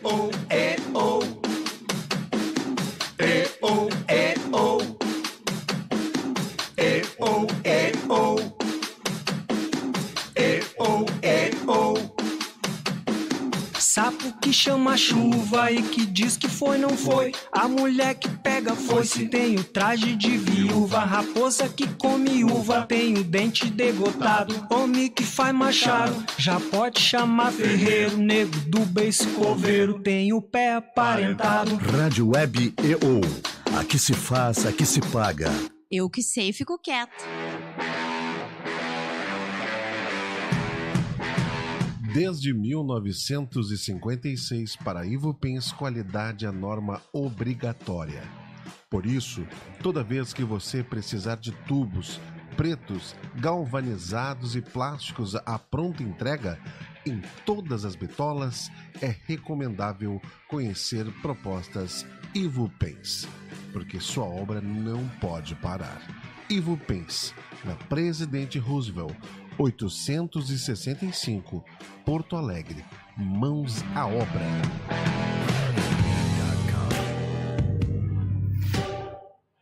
oh, oh. Oh, oh. Oh, oh. Oh, oh. Sapo que chama chuva e que diz que foi, não foi. A mulher que pega foice tem o traje de viúva. Raposa que come uva tem o dente degotado. Homem que faz machado já pode chamar ferreiro. Nego do beiço coveiro tem o pé aparentado. Rádio Web EO. Aqui se faz, aqui se paga. Eu que sei, fico quieto. Desde 1956, para Ivupens, qualidade é norma obrigatória. Por isso, toda vez que você precisar de tubos pretos, galvanizados e plásticos à pronta entrega, em todas as bitolas, é recomendável conhecer propostas Ivupens, porque sua obra não pode parar. Ivupens, na Presidente Roosevelt, 865, Porto Alegre. Mãos à obra.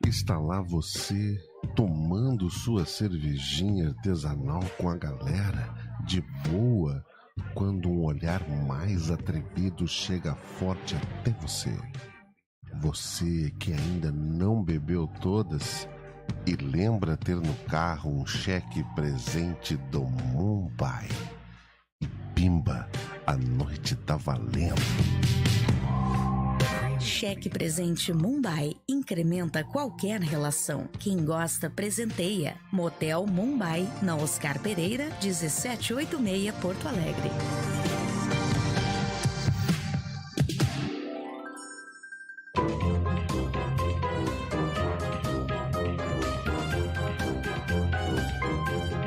Está lá você, tomando sua cervejinha artesanal com a galera, de boa, quando um olhar mais atrevido chega forte até você. Você que ainda não bebeu todas e lembra ter no carro um cheque presente do Mumbai. E pimba, a noite tá valendo. Cheque presente Mumbai incrementa qualquer relação. Quem gosta, presenteia. Motel Mumbai, na Oscar Pereira, 1786, Porto Alegre.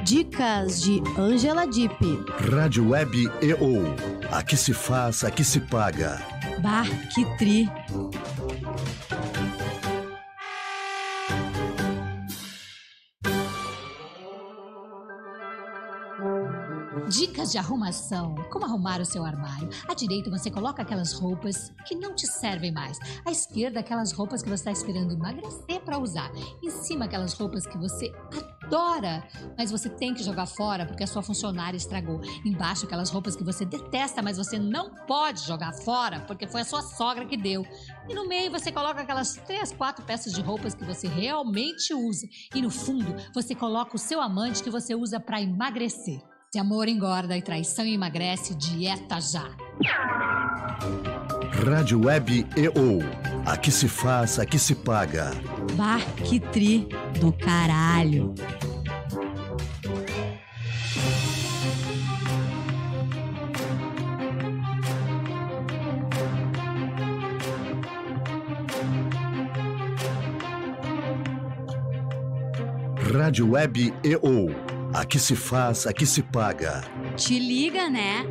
Dicas de Angela Dipp. Rádio Web EO. Aqui se faz, aqui se paga. Bah, que tri. Dicas de arrumação. Como arrumar o seu armário. À direita você coloca aquelas roupas que não te servem mais. À esquerda aquelas roupas que você está esperando emagrecer para usar. Em cima aquelas roupas que você adora, mas você tem que jogar fora porque a sua funcionária estragou. Embaixo aquelas roupas que você detesta, mas você não pode jogar fora porque foi a sua sogra que deu. E no meio você coloca aquelas 3, 4 peças de roupas que você realmente usa. E no fundo você coloca o seu amante que você usa para emagrecer. Se amor engorda e traição emagrece, dieta já. Rádio Web EO. Aqui se faz, aqui se paga. Bah, que tri do caralho. Rádio Web EO. Aqui se faz, aqui se paga. Te liga, né?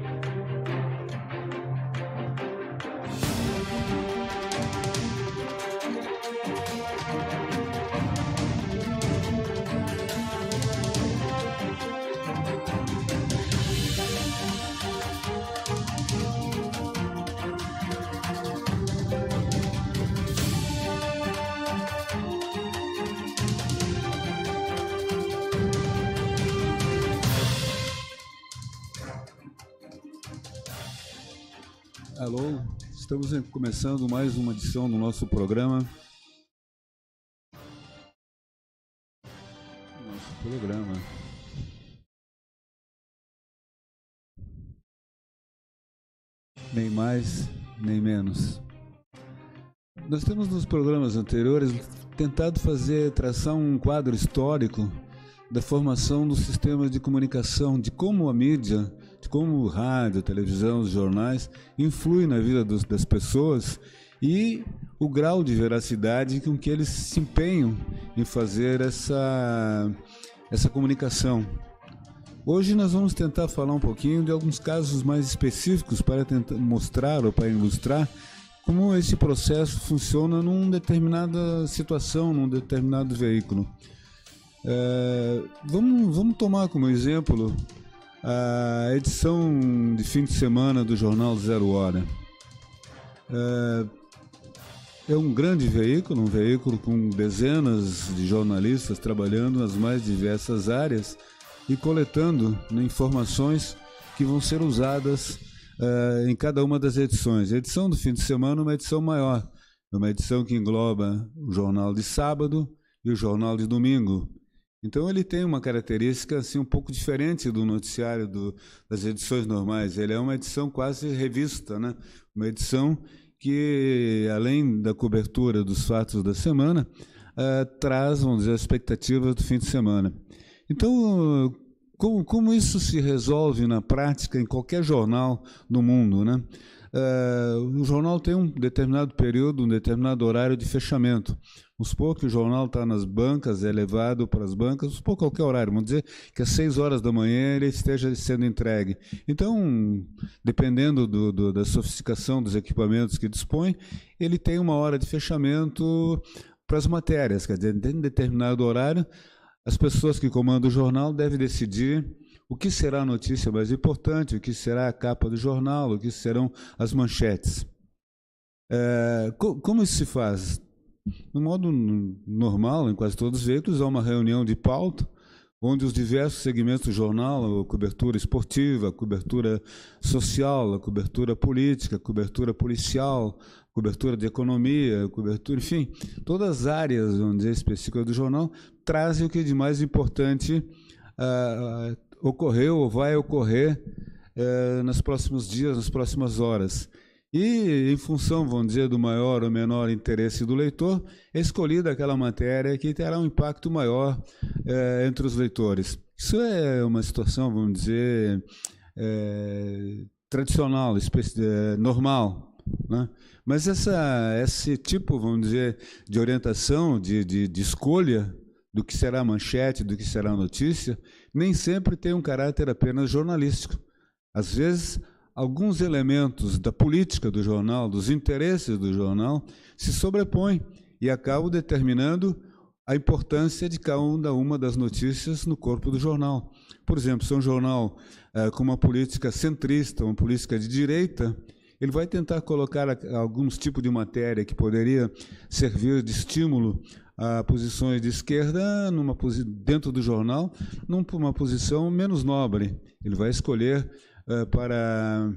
Alô, estamos começando mais uma edição do nosso programa. Nem mais, nem menos. Nós temos nos programas anteriores tentado traçar um quadro histórico da formação dos sistemas de comunicação, de como a mídia, de como o rádio, a televisão, os jornais influem na vida das pessoas e o grau de veracidade com que eles se empenham em fazer essa comunicação. Hoje nós vamos tentar falar um pouquinho de alguns casos mais específicos para tentar mostrar ou para ilustrar como esse processo funciona numa determinada situação, num determinado veículo. Vamos tomar como exemplo a edição de fim de semana do jornal Zero Hora. É um grande veículo, um veículo com dezenas de jornalistas trabalhando nas mais diversas áreas e coletando informações que vão ser usadas em cada uma das edições. A edição do fim de semana é uma edição maior, é uma edição que engloba o jornal de sábado e o jornal de domingo. Então ele tem uma característica assim, um pouco diferente do noticiário das edições normais. Ele é uma edição quase revista, né? Uma edição que, além da cobertura dos fatos da semana, traz, vamos dizer, expectativas do fim de semana. Então, como isso se resolve na prática em qualquer jornal do mundo, né? O jornal tem um determinado período, um determinado horário de fechamento. Vamos supor que o jornal está nas bancas, é levado para as bancas, vamos supor qualquer horário, vamos dizer que às 6 horas da manhã ele esteja sendo entregue. Então, dependendo da sofisticação dos equipamentos que dispõe, ele tem uma hora de fechamento para as matérias, quer dizer, em determinado horário, as pessoas que comandam o jornal devem decidir o que será a notícia mais importante, o que será a capa do jornal, o que serão as manchetes. Como isso se faz? No modo normal, em quase todos os veículos, há uma reunião de pauta, onde os diversos segmentos do jornal, a cobertura esportiva, a cobertura social, a cobertura política, a cobertura policial, a cobertura de economia, a cobertura, enfim, todas as áreas, vamos dizer, específicas do jornal, trazem o que de mais importante ocorreu ou vai ocorrer nos próximos dias, nas próximas horas. E, em função, vamos dizer, do maior ou menor interesse do leitor, é escolhida aquela matéria que terá um impacto maior entre os leitores. Isso é uma situação, vamos dizer, tradicional, normal, né? Mas esse tipo, vamos dizer, de orientação, de escolha do que será a manchete, do que será a notícia, nem sempre tem um caráter apenas jornalístico. Às vezes, alguns elementos da política do jornal, dos interesses do jornal, se sobrepõem e acabam determinando a importância de cada uma das notícias no corpo do jornal. Por exemplo, se é um jornal com uma política centrista, uma política de direita, ele vai tentar colocar alguns tipos de matéria que poderia servir de estímulo a posições de esquerda dentro do jornal, numa posição menos nobre. Ele vai escolher para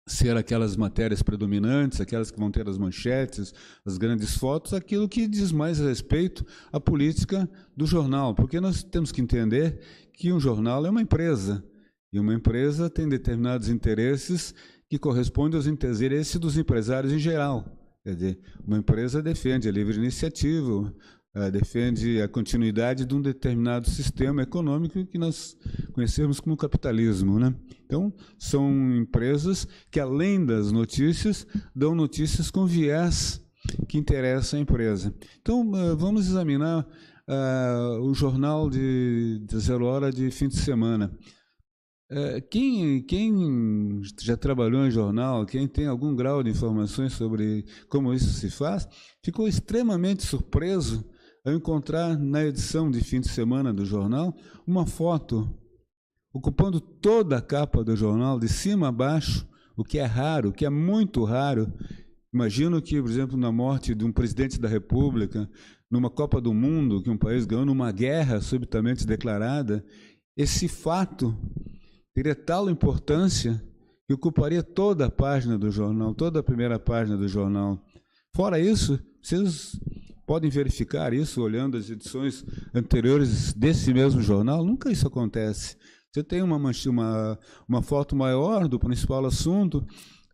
ser aquelas matérias predominantes, aquelas que vão ter as manchetes, as grandes fotos, aquilo que diz mais respeito à política do jornal, porque nós temos que entender que um jornal é uma empresa, e uma empresa tem determinados interesses que correspondem aos interesses dos empresários em geral. Quer dizer, uma empresa defende a livre iniciativa, defende a continuidade de um determinado sistema econômico que nós conhecemos como capitalismo, né? Então, são empresas que, além das notícias, dão notícias com viés que interessa a empresa. Então, vamos examinar o jornal de 0 hora de fim de semana. Quem já trabalhou em jornal, quem tem algum grau de informações sobre como isso se faz, ficou extremamente surpreso ao encontrar na edição de fim de semana do jornal uma foto ocupando toda a capa do jornal, de cima a baixo, o que é raro, o que é muito raro. Imagino que, por exemplo, na morte de um presidente da República, numa Copa do Mundo, que um país ganhou numa guerra subitamente declarada, esse fato teria tal importância que ocuparia toda a página do jornal, toda a primeira página do jornal. Fora isso, vocês podem verificar isso olhando as edições anteriores desse mesmo jornal, nunca isso acontece. Você tem uma foto maior do principal assunto,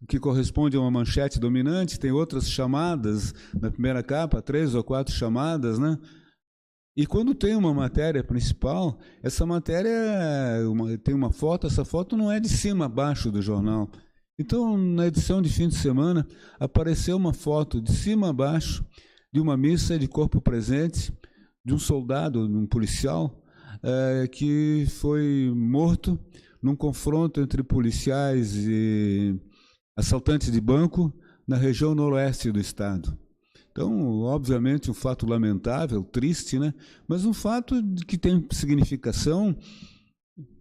que corresponde a uma manchete dominante, tem outras chamadas na primeira capa, 3 ou 4 chamadas, né? E quando tem uma matéria principal, essa matéria tem uma foto, essa foto não é de cima a baixo do jornal. Então, na edição de fim de semana, apareceu uma foto de cima a baixo de uma missa de corpo presente, de um soldado, de um policial, que foi morto num confronto entre policiais e assaltantes de banco na região noroeste do estado. Então, obviamente, um fato lamentável, triste, né? Mas um fato que tem significação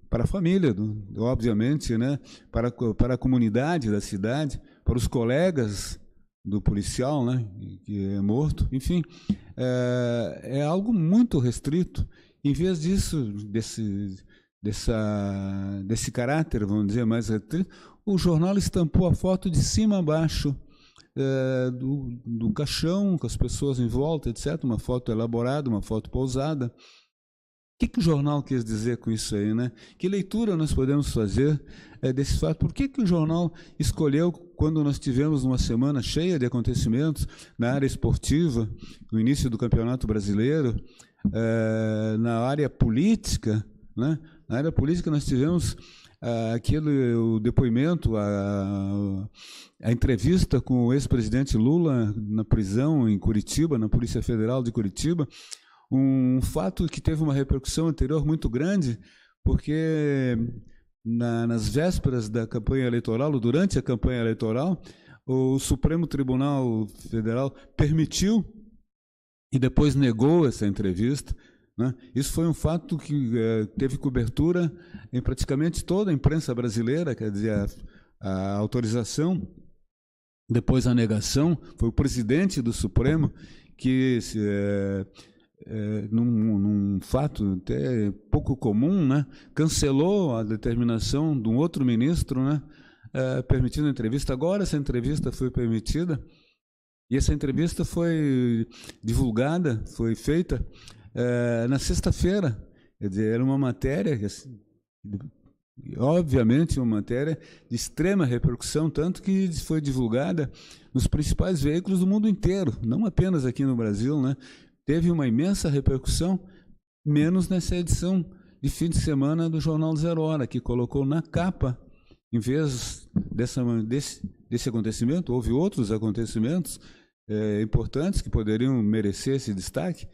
para a família, obviamente, né? Para a comunidade da cidade, para os colegas do policial, né, que é morto, enfim, é algo muito restrito. Em vez disso, desse caráter, vamos dizer, mais restrito, o jornal estampou a foto de cima a baixo do caixão, com as pessoas em volta, etc. Uma foto elaborada, uma foto pousada. O que o jornal quis dizer com isso aí, né? Que leitura nós podemos fazer desse fato? Por que o jornal escolheu, quando nós tivemos uma semana cheia de acontecimentos na área esportiva, no início do Campeonato Brasileiro, na área política, né? Na área política nós tivemos o depoimento, a entrevista com o ex-presidente Lula na prisão em Curitiba, na Polícia Federal de Curitiba, um fato que teve uma repercussão anterior muito grande, porque nas vésperas da campanha eleitoral, ou durante a campanha eleitoral, o Supremo Tribunal Federal permitiu e depois negou essa entrevista, né? Isso foi um fato que teve cobertura em praticamente toda a imprensa brasileira, quer dizer, a autorização, depois a negação, foi o presidente do Supremo que, num fato até pouco comum, né, cancelou a determinação de um outro ministro, né, permitindo a entrevista. Agora essa entrevista foi permitida, e essa entrevista foi divulgada, foi feita na sexta-feira. Quer dizer, era uma matéria, obviamente uma matéria de extrema repercussão, tanto que foi divulgada nos principais veículos do mundo inteiro, não apenas aqui no Brasil, né? Teve uma imensa repercussão, menos nessa edição de fim de semana do Jornal Zero Hora, que colocou na capa, em vez desse acontecimento, houve outros acontecimentos importantes que poderiam merecer esse destaque,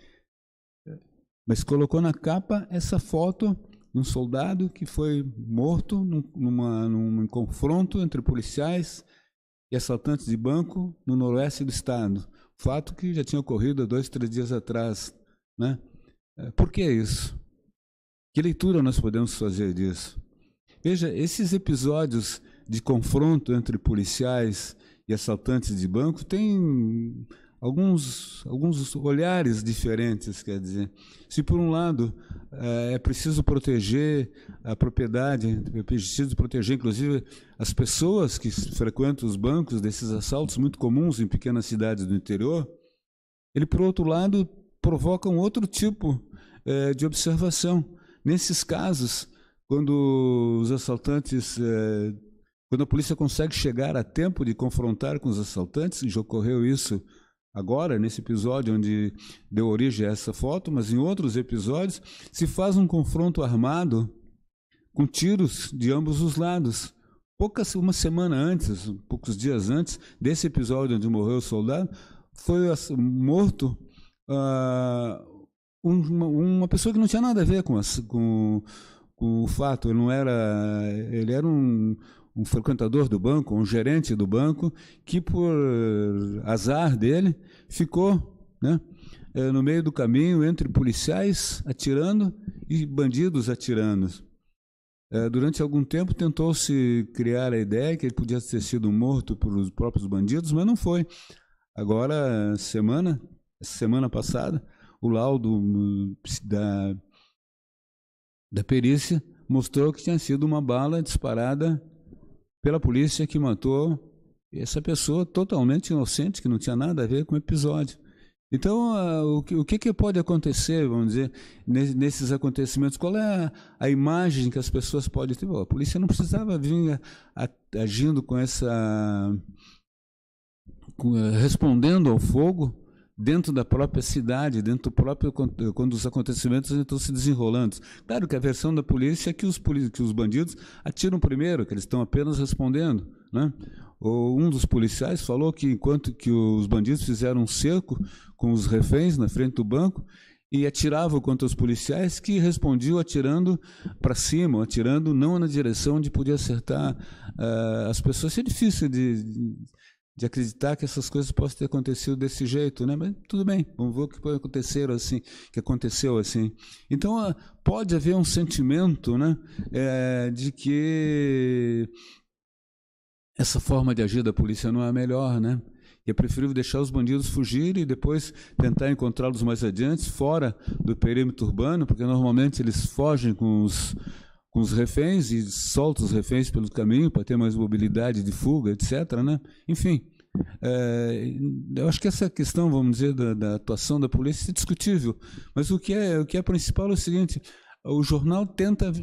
mas colocou na capa essa foto de um soldado que foi morto num confronto entre policiais e assaltantes de banco no noroeste do estado. Fato que já tinha ocorrido há 2, 3 dias atrás, né? Por que isso? Que leitura nós podemos fazer disso? Veja, esses episódios de confronto entre policiais e assaltantes de banco têm alguns olhares diferentes, quer dizer. Se por um lado é preciso proteger a propriedade, é preciso proteger inclusive as pessoas que frequentam os bancos desses assaltos muito comuns em pequenas cidades do interior, ele por outro lado provoca um outro tipo de observação. Nesses casos, quando os assaltantes, quando a polícia consegue chegar a tempo de confrontar com os assaltantes, e já ocorreu isso agora, nesse episódio onde deu origem a essa foto, mas em outros episódios, se faz um confronto armado com tiros de ambos os lados. Uma semana antes, poucos dias antes desse episódio onde morreu o soldado, foi morto uma pessoa que não tinha nada a ver com o fato. Ele era um frequentador do banco, um gerente do banco, que por azar dele ficou, né, no meio do caminho entre policiais atirando e bandidos atirando. Durante algum tempo tentou-se criar a ideia que ele podia ter sido morto por os próprios bandidos, mas não foi. Agora, semana passada, o laudo da perícia mostrou que tinha sido uma bala disparada pela polícia que matou essa pessoa totalmente inocente, que não tinha nada a ver com o episódio. Então, o que pode acontecer, vamos dizer, nesses acontecimentos? Qual é a imagem que as pessoas podem ter? Bom, a polícia não precisava vir agindo com respondendo ao fogo dentro da própria cidade, dentro do próprio, quando os acontecimentos estão se desenrolando. Claro que a versão da polícia é que os bandidos atiram primeiro, que eles estão apenas respondendo, né? Um dos policiais falou que enquanto que os bandidos fizeram um cerco com os reféns na frente do banco e atiravam contra os policiais, que respondiam atirando para cima, atirando não na direção onde podia acertar as pessoas. Isso é difícil de acreditar que essas coisas possam ter acontecido desse jeito, né? Mas tudo bem, vamos ver o que pode acontecer assim, que aconteceu assim. Então pode haver um sentimento, né, de que essa forma de agir da polícia não é a melhor, né? É preferível deixar os bandidos fugirem e depois tentar encontrá-los mais adiante, fora do perímetro urbano, porque normalmente eles fogem com os reféns e soltam os reféns pelo caminho para ter mais mobilidade de fuga, etc., né? Enfim, eu acho que essa questão, vamos dizer, da atuação da polícia é discutível, mas o que é principal é o seguinte: o jornal tenta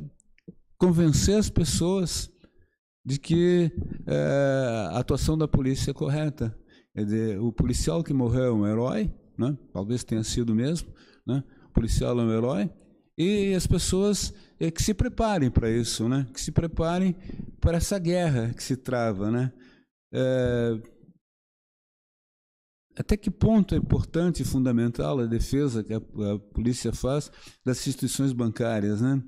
convencer as pessoas de que a atuação da polícia é correta. Quer dizer, o policial que morreu é um herói, né? Talvez tenha sido mesmo, né? O policial é um herói, e as pessoas que se preparem para isso, né? Que se preparem para essa guerra que se trava, né? Até que ponto é importante e fundamental a defesa que a polícia faz das instituições bancárias, né?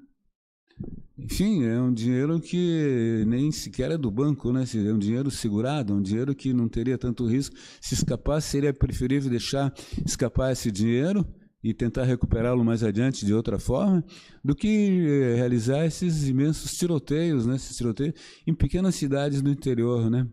Enfim, é um dinheiro que nem sequer é do banco, né? É um dinheiro segurado, um dinheiro que não teria tanto risco. Se escapasse, seria preferível deixar escapar esse dinheiro e tentar recuperá-lo mais adiante de outra forma, do que realizar esses imensos tiroteios, né? Esses tiroteios em pequenas cidades do interior, né?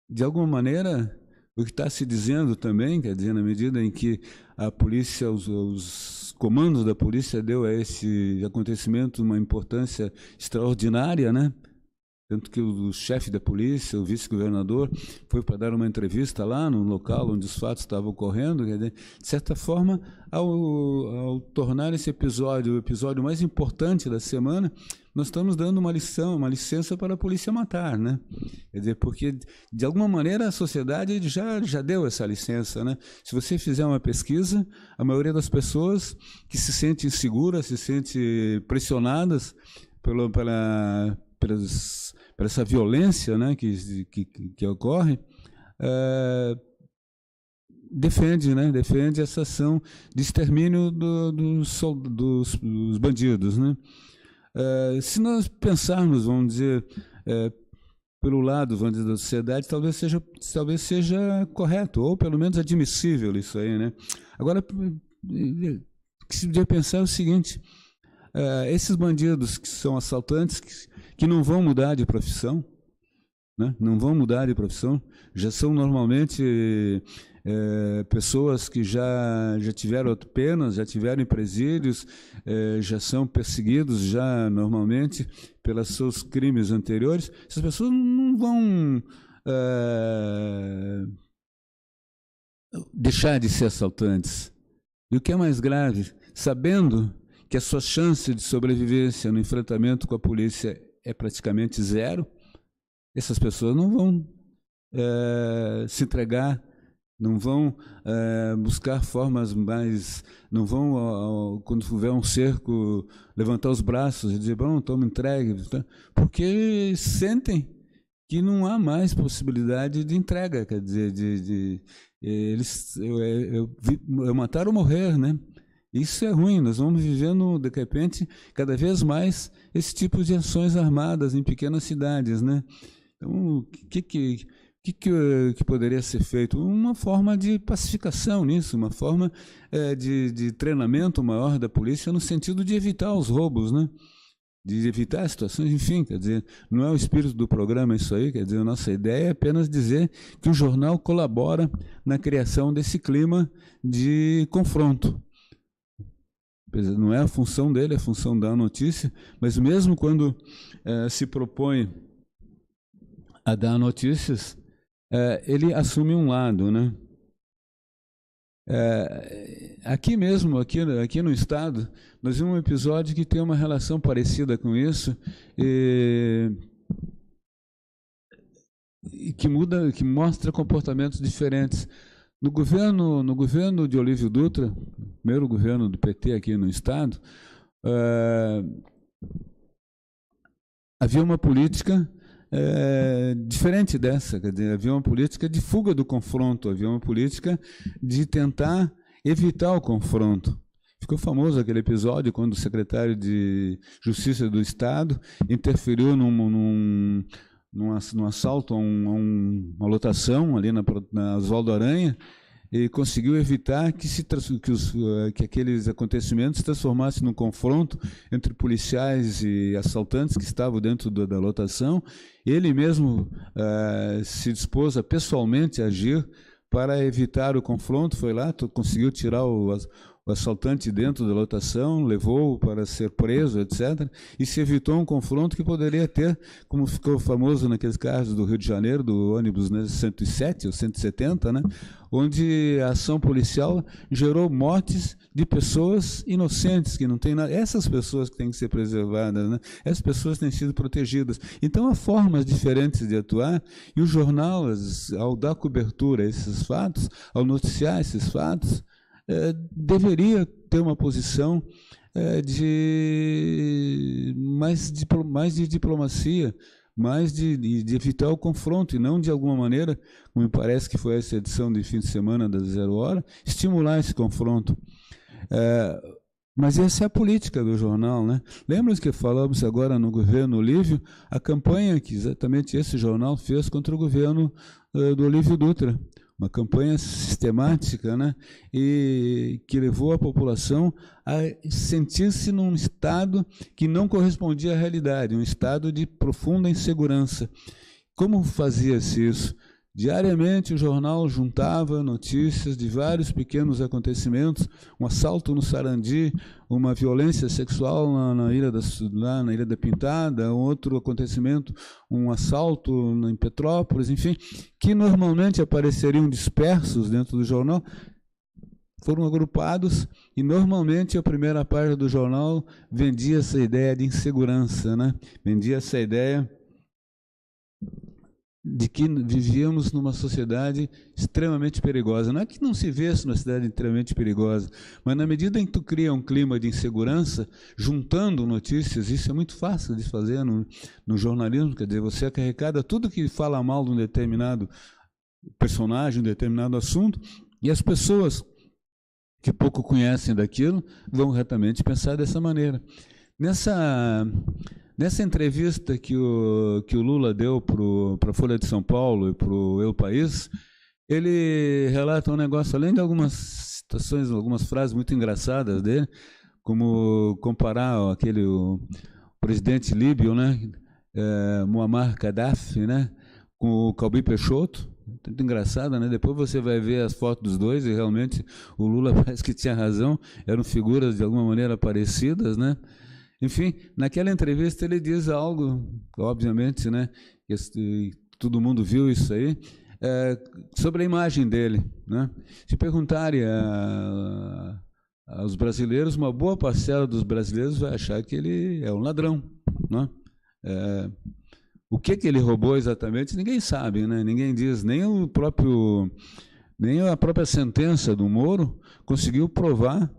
De alguma maneira, o que está se dizendo também, quer dizer, na medida em que a polícia, os comandos da polícia deu a esse acontecimento uma importância extraordinária, né? Tanto que o chefe da polícia, o vice-governador, foi para dar uma entrevista lá no local onde os fatos estavam ocorrendo. Quer dizer, de certa forma, ao tornar esse episódio o episódio mais importante da semana, nós estamos dando uma licença para a polícia matar, né? Quer dizer, porque de alguma maneira a sociedade já deu essa licença, né? Se você fizer uma pesquisa, a maioria das pessoas que se sentem inseguras, se sentem pressionadas por essa violência, né, que ocorre, defende essa ação de extermínio dos bandidos, né? Se nós pensarmos, vamos dizer, pelo lado, vamos dizer, da sociedade, talvez seja correto, ou pelo menos admissível isso aí, né? Agora, o que se podia pensar é o seguinte: esses bandidos que são assaltantes, que não vão mudar de profissão, né? Não vão mudar de profissão, já são normalmente pessoas que já tiveram penas, já tiveram em presídios, já são perseguidos já normalmente pelos seus crimes anteriores. Essas pessoas não vão deixar de ser assaltantes. E o que é mais grave, sabendo que a sua chance de sobrevivência no enfrentamento com a polícia é praticamente zero, essas pessoas não vão se entregar, não vão buscar formas mais, não vão, quando houver um cerco, levantar os braços e dizer, bom, toma entregue, porque sentem que não há mais possibilidade de entrega, quer dizer, eles matar ou morrer, né? Isso é ruim, nós vamos vivendo, de repente, cada vez mais esse tipo de ações armadas em pequenas cidades, né? Então, o que poderia ser feito? Uma forma de pacificação nisso, uma forma de treinamento maior da polícia no sentido de evitar os roubos, né? De evitar situações, enfim, quer dizer, não é o espírito do programa isso aí, quer dizer, a nossa ideia é apenas dizer que o jornal colabora na criação desse clima de confronto. Não é a função dele, é a função da notícia, mas mesmo quando se propõe a dar notícias, ele assume um lado, né? Aqui mesmo, aqui no estado, nós vimos um episódio que tem uma relação parecida com isso e que mostra comportamentos diferentes. No governo de Olívio Dutra, primeiro governo do PT aqui no estado, havia uma política diferente dessa, quer dizer, havia uma política de fuga do confronto, havia uma política de tentar evitar o confronto. Ficou famoso aquele episódio quando o secretário de Justiça do Estado interferiu num assalto a uma lotação ali na Oswaldo Aranha, e conseguiu evitar que aqueles acontecimentos se transformassem num confronto entre policiais e assaltantes que estavam dentro da lotação. Ele mesmo se dispôs a pessoalmente agir para evitar o confronto, foi lá, conseguiu tirar o assaltante dentro da lotação, levou-o para ser preso, etc. E se evitou um confronto que poderia ter, como ficou famoso naqueles casos do Rio de Janeiro, do ônibus, né, 107 ou 170, né, onde a ação policial gerou mortes de pessoas inocentes, que não têm nada. Essas pessoas que têm que ser preservadas, né? Essas pessoas têm sido protegidas. Então, há formas diferentes de atuar, e o jornal, ao dar cobertura a esses fatos, ao noticiar esses fatos, deveria ter uma posição mais de diplomacia, mais de evitar o confronto, e não de alguma maneira, como me parece que foi essa edição de fim de semana da 0 Hora, estimular esse confronto. Mas essa é a política do jornal, né? Lembra que falamos agora no governo Olívio, a campanha que exatamente esse jornal fez contra o governo do Olívio Dutra. Uma campanha sistemática, né, e que levou a população a sentir-se num estado que não correspondia à realidade, um estado de profunda insegurança. Como fazia-se isso? Diariamente o jornal juntava notícias de vários pequenos acontecimentos, um assalto no Sarandi, uma violência sexual na Ilha da Pintada, outro acontecimento, um assalto em Petrópolis, enfim, que normalmente apareceriam dispersos dentro do jornal, foram agrupados, e normalmente a primeira página do jornal vendia essa ideia de insegurança, né? Vendia essa ideia de que vivíamos numa sociedade extremamente perigosa. Não é que não se vesse numa cidade extremamente perigosa, mas na medida em que tu cria um clima de insegurança, juntando notícias, isso é muito fácil de fazer no jornalismo, quer dizer, você acarrega tudo que fala mal de um determinado personagem, um determinado assunto, e as pessoas que pouco conhecem daquilo vão retamente pensar dessa maneira. Nessa entrevista que o Lula deu para a Folha de São Paulo e para o El País, ele relata um negócio, além de algumas citações, algumas frases muito engraçadas dele, como comparar o presidente líbio, né, Muammar Gaddafi, né, com o Calbi Peixoto. Muito engraçado, né? Depois você vai ver as fotos dos dois e realmente o Lula parece que tinha razão, eram figuras de alguma maneira parecidas, né? Enfim, naquela entrevista ele diz algo, obviamente, né, que todo mundo viu isso aí, sobre a imagem dele, né? Se perguntarem aos brasileiros, uma boa parcela dos brasileiros vai achar que ele é um ladrão, né? O que ele roubou exatamente, ninguém sabe, né? Ninguém diz, nem a própria sentença do Moro conseguiu provar.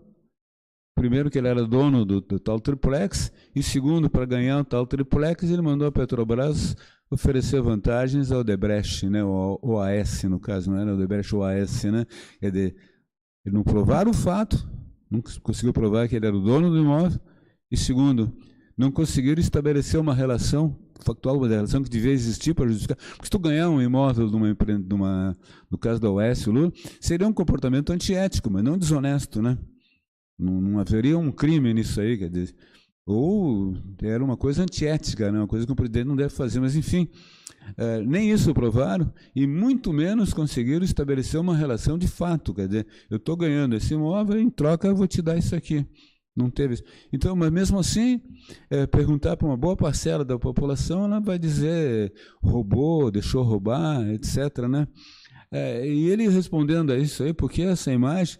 Primeiro, que ele era dono do tal triplex, e segundo, para ganhar o tal triplex, ele mandou a Petrobras oferecer vantagens ao Odebrecht, né, o OAS, no caso, não era o Odebrecht, o OAS, né? Quer dizer, ele não provaram o fato, não conseguiu provar que ele era o dono do imóvel, e segundo, não conseguiram estabelecer uma relação factual, uma relação que devia existir para justificar. Porque se tu ganhar um imóvel no caso da OAS, o Lula, seria um comportamento antiético, mas não desonesto, né? Não haveria um crime nisso aí, quer dizer, ou era uma coisa antiética, né? Uma coisa que o presidente não deve fazer, mas enfim, nem isso provaram, e muito menos conseguiram estabelecer uma relação de fato, quer dizer, eu estou ganhando esse imóvel, em troca eu vou te dar isso aqui. Não teve isso. Então, mas mesmo assim, perguntar para uma boa parcela da população, ela vai dizer roubou, deixou roubar, etc., né? E ele respondendo a isso aí, porque essa imagem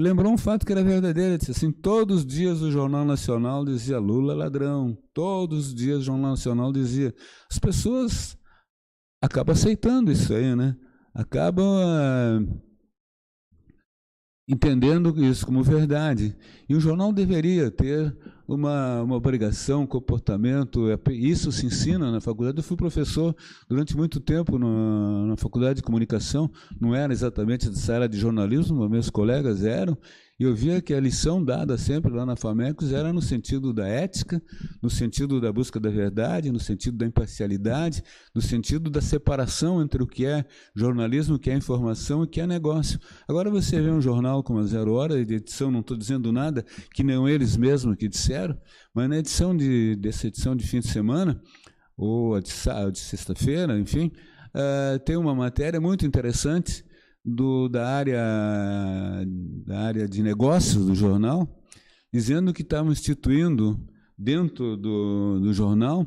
lembrou um fato que era verdadeiro. Ele disse assim: todos os dias o Jornal Nacional dizia Lula ladrão, todos os dias o Jornal Nacional dizia. As pessoas acabam aceitando isso aí, né? Acabam entendendo isso como verdade. E o jornal deveria ter uma obrigação, um comportamento, isso se ensina na faculdade. Eu fui professor durante muito tempo na faculdade de comunicação, não era exatamente dessa área de jornalismo, mas meus colegas eram, E eu via que a lição dada sempre lá na FAMECOS era no sentido da ética, no sentido da busca da verdade, no sentido da imparcialidade, no sentido da separação entre o que é jornalismo, o que é informação e o que é negócio. Agora você vê um jornal como a 0 Hora, de edição, não estou dizendo nada que não eles mesmos que disseram, mas na edição dessa edição de fim de semana, ou a de sexta-feira, enfim, tem uma matéria muito interessante da área de negócios do jornal, dizendo que estavam instituindo dentro do jornal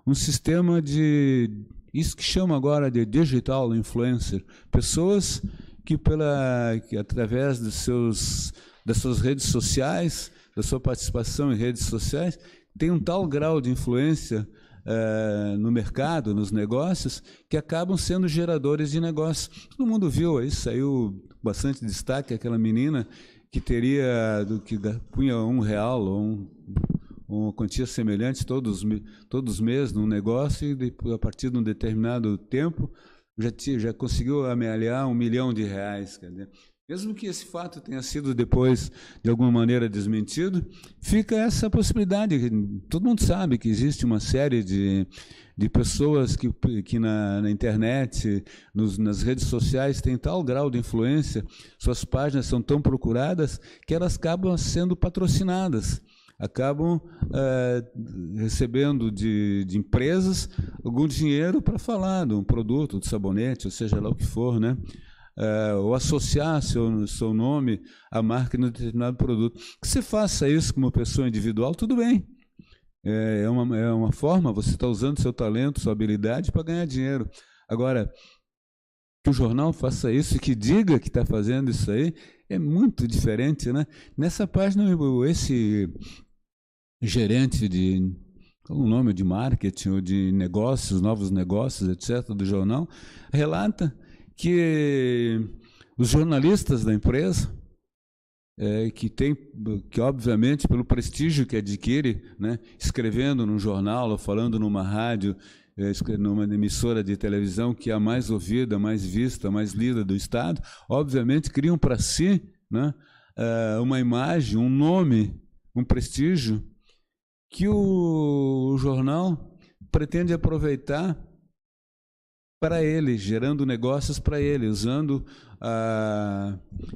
um sistema de, isso que chama agora de digital influencer, pessoas que através das suas redes sociais, da sua participação em redes sociais, têm um tal grau de influência no mercado, nos negócios, que acabam sendo geradores de negócios. Todo mundo viu, aí saiu bastante destaque aquela menina que que punha R$1 ou uma quantia semelhante todos os meses num negócio, e a partir de um determinado tempo já conseguiu amealhar R$1 milhão. Quer dizer, mesmo que esse fato tenha sido depois, de alguma maneira, desmentido, fica essa possibilidade. Todo mundo sabe que existe uma série de pessoas que na internet, nas redes sociais, têm tal grau de influência, suas páginas são tão procuradas, que elas acabam sendo patrocinadas, acabam recebendo de empresas algum dinheiro para falar de um produto, de sabonete, ou seja lá o que for, né? Ou associar seu nome à marca de um determinado produto. Que você faça isso como pessoa individual, tudo bem. É uma forma, você está usando seu talento, sua habilidade para ganhar dinheiro. Agora, que o jornal faça isso e que diga que está fazendo isso aí, é muito diferente, né? Nessa página, esse gerente o nome de marketing ou de negócios, novos negócios, etc., do jornal, relata que os jornalistas da empresa, que obviamente pelo prestígio que adquire, né, escrevendo num jornal ou falando numa rádio, numa emissora de televisão que é a mais ouvida, mais vista, mais lida do Estado, obviamente criam para si, né, uma imagem, um nome, um prestígio que o jornal pretende aproveitar para ele, gerando negócios para ele, usando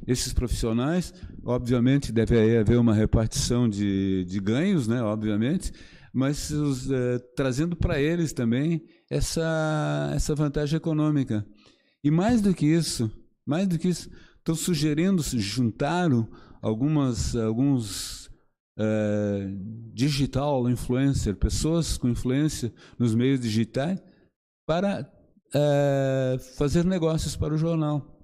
esses profissionais. Obviamente deve haver uma repartição de ganhos, né, obviamente, mas trazendo para eles também essa vantagem econômica. E mais do que isso, estão sugerindo, juntaram alguns digital influencer, pessoas com influência nos meios digitais, para fazer negócios para o jornal.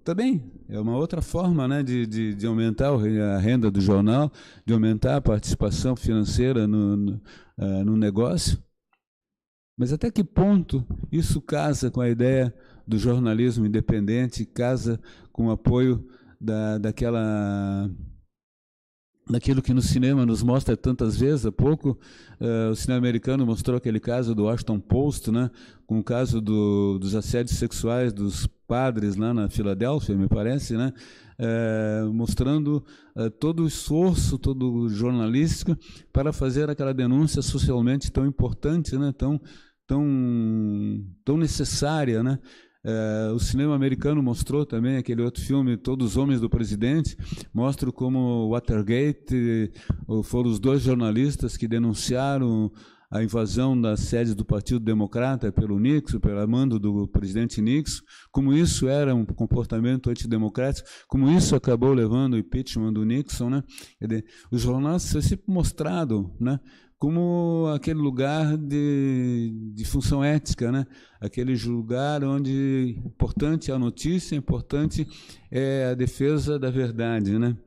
Também é uma outra forma, né, de aumentar a renda do jornal, de aumentar a participação financeira no negócio. Mas até que ponto isso casa com a ideia do jornalismo independente, casa com o apoio daquilo que no cinema nos mostra tantas vezes? Há pouco o cinema americano mostrou aquele caso do Washington Post, né, com o caso dos assédios sexuais dos padres lá na Filadélfia, me parece, né, mostrando todo o esforço, todo o jornalístico para fazer aquela denúncia socialmente tão importante, né, tão necessária, né. O cinema americano mostrou também aquele outro filme, Todos os Homens do Presidente, mostra como Watergate foram os dois jornalistas que denunciaram a invasão das sedes do Partido Democrata pelo Nixon, pelo mando do presidente Nixon, como isso era um comportamento antidemocrático, como isso acabou levando ao impeachment do Nixon, né? Os jornais são sempre mostrados, né, como aquele lugar de função ética, né? Aquele lugar onde importante é a notícia, importante é a defesa da verdade, né?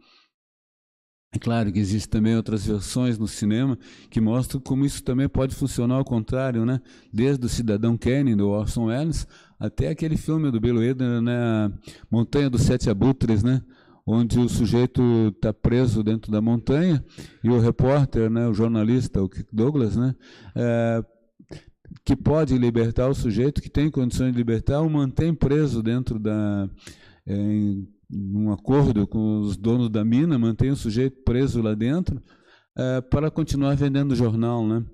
É claro que existem também outras versões no cinema que mostram como isso também pode funcionar ao contrário, né? Desde o Cidadão Kane, do Orson Welles, até aquele filme do Bill Hader, né? Montanha dos Sete Abutres, né? Onde o sujeito está preso dentro da montanha e o repórter, né, o jornalista, o Kirk Douglas, né, que pode libertar o sujeito, que tem condições de libertar, o mantém preso dentro num acordo com os donos da mina, mantém o sujeito preso lá dentro para continuar vendendo o jornal, né?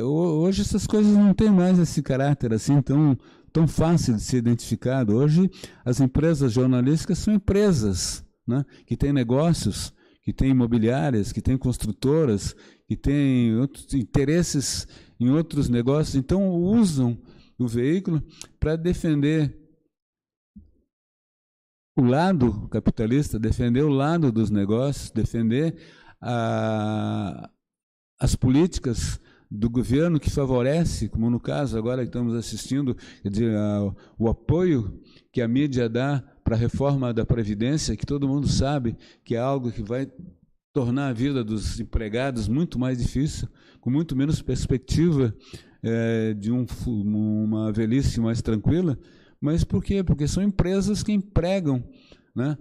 Hoje essas coisas não têm mais esse caráter assim tão fácil de ser identificado. Hoje as empresas jornalísticas são empresas, né, que têm negócios, que têm imobiliárias, que têm construtoras, que têm outros interesses em outros negócios, então usam o veículo para defender o lado capitalista, defender o lado dos negócios, defender as políticas do governo que favorece, como no caso agora que estamos assistindo, quer dizer, o apoio que a mídia dá para a reforma da Previdência, que todo mundo sabe que é algo que vai tornar a vida dos empregados muito mais difícil, com muito menos perspectiva de uma velhice mais tranquila. Mas por quê? Porque são empresas que empregam, né,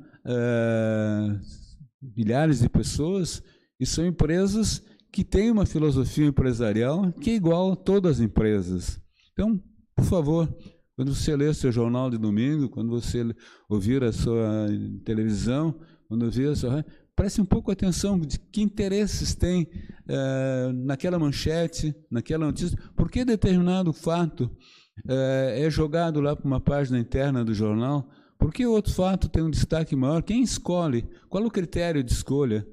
milhares de pessoas, e são empresas que têm uma filosofia empresarial que é igual a todas as empresas. Então, por favor, quando você ler o seu jornal de domingo, quando você ouvir a sua televisão, quando ouvir a sua... preste um pouco atenção de que interesses tem naquela manchete, naquela notícia. Por que determinado fato é jogado lá para uma página interna do jornal? Por que outro fato tem um destaque maior? Quem escolhe? Qual é o critério de escolha?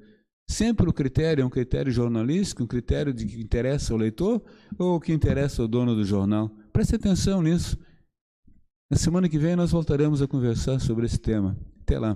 Sempre o critério é um critério jornalístico, um critério de que interessa ao leitor ou que interessa ao dono do jornal? Preste atenção nisso. Na semana que vem nós voltaremos a conversar sobre esse tema. Até lá.